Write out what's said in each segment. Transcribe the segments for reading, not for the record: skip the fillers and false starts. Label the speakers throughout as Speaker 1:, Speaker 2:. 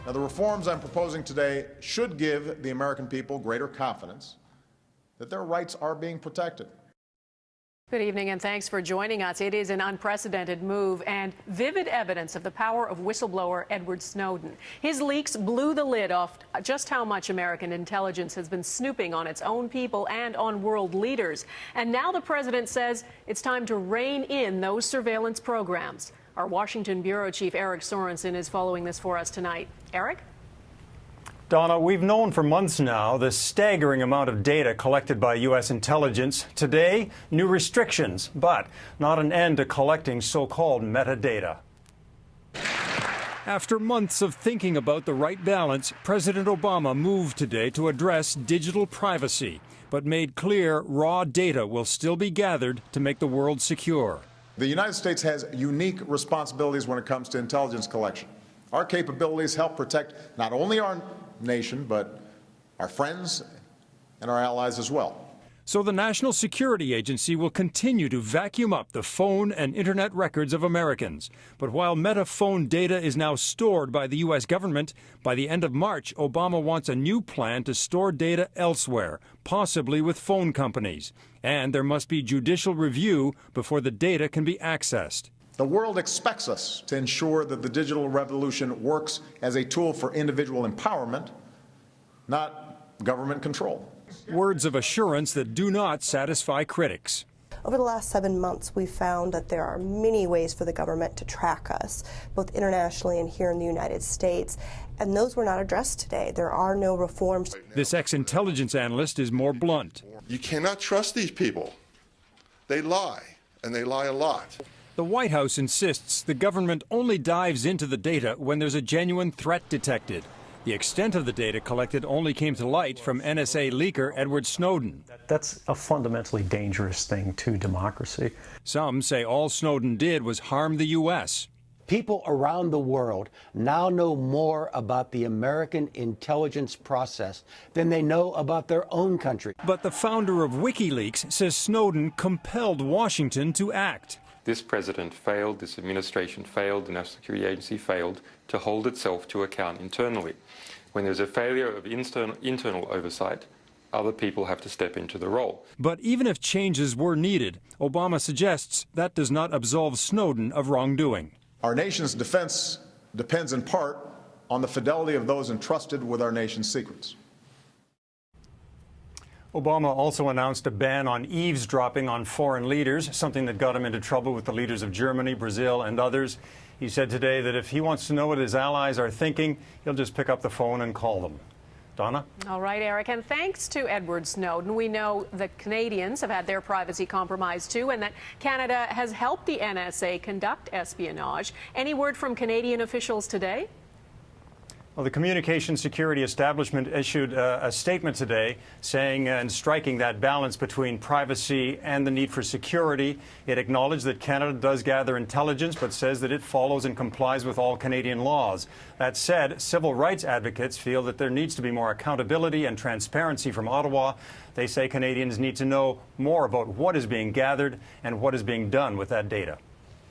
Speaker 1: Now, the reforms I'm proposing today should give the American people greater confidence that their rights are being protected.
Speaker 2: Good evening and thanks for joining us. It is an unprecedented move and vivid evidence of the power of whistleblower Edward Snowden. His leaks blew the lid off just how much American intelligence has been snooping on its own people and on world leaders. And now the president says it's time to rein in those surveillance programs. Our Washington bureau chief Eric Sorensen is following this for us tonight. Eric?
Speaker 3: Donna, we've known for months now the staggering amount of data collected by U.S. intelligence. Today, new restrictions, but not an end to collecting so-called metadata.
Speaker 4: After months of thinking about the right balance, President Obama moved today to address digital privacy, but made clear raw data will still be gathered to make the world secure.
Speaker 1: The United States has unique responsibilities when it comes to intelligence collection. Our capabilities help protect not only our nation, but our friends and our allies as well.
Speaker 4: So the National Security Agency will continue to vacuum up the phone and internet records of Americans. But while Meta phone data is now stored by the U.S. government, by the end of March, Obama wants a new plan to store data elsewhere, possibly with phone companies. And there must be judicial review before the data can be accessed.
Speaker 1: The world expects us to ensure that the digital revolution works as a tool for individual empowerment, not government control.
Speaker 4: Words of assurance that do not satisfy critics.
Speaker 5: Over the last 7 months, we've found that there are many ways for the government to track us, both internationally and here in the United States, and those were not addressed today. There are no reforms.
Speaker 4: This ex-intelligence analyst is more blunt.
Speaker 6: You cannot trust these people. They lie, and they lie a lot.
Speaker 4: The White House insists the government only dives into the data when there's a genuine threat detected. The extent of the data collected only came to light from NSA leaker Edward Snowden.
Speaker 7: That's a fundamentally dangerous thing to democracy.
Speaker 4: Some say all Snowden did was harm the U.S.
Speaker 8: People around the world now know more about the American intelligence process than they know about their own country.
Speaker 4: But the founder of WikiLeaks says Snowden compelled Washington to act.
Speaker 9: This president failed, this administration failed, the National Security Agency failed to hold itself to account internally. When there's a failure of internal oversight, other people have to step into the role.
Speaker 4: But even if changes were needed, Obama suggests that does not absolve Snowden of wrongdoing.
Speaker 1: Our nation's defense depends in part on the fidelity of those entrusted with our nation's secrets.
Speaker 3: Obama also announced a ban on eavesdropping on foreign leaders, something that got him into trouble with the leaders of Germany, Brazil, and others. He said today that if he wants to know what his allies are thinking, he'll just pick up the phone and call them. Donna?
Speaker 2: All right, Eric, and thanks to Edward Snowden, we know the Canadians have had their privacy compromised too, and that Canada has helped the NSA conduct espionage. Any word from Canadian officials today?
Speaker 3: Well, the Communications Security Establishment issued a statement today saying and striking that balance between privacy and the need for security. It acknowledged that Canada does gather intelligence, but says that it follows and complies with all Canadian laws. That said, civil rights advocates feel that there needs to be more accountability and transparency from Ottawa. They say Canadians need to know more about what is being gathered and what is being done with that data.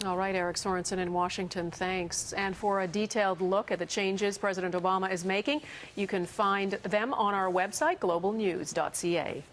Speaker 2: All right, Eric Sorensen in Washington, thanks. And for a detailed look at the changes President Obama is making, you can find them on our website, globalnews.ca.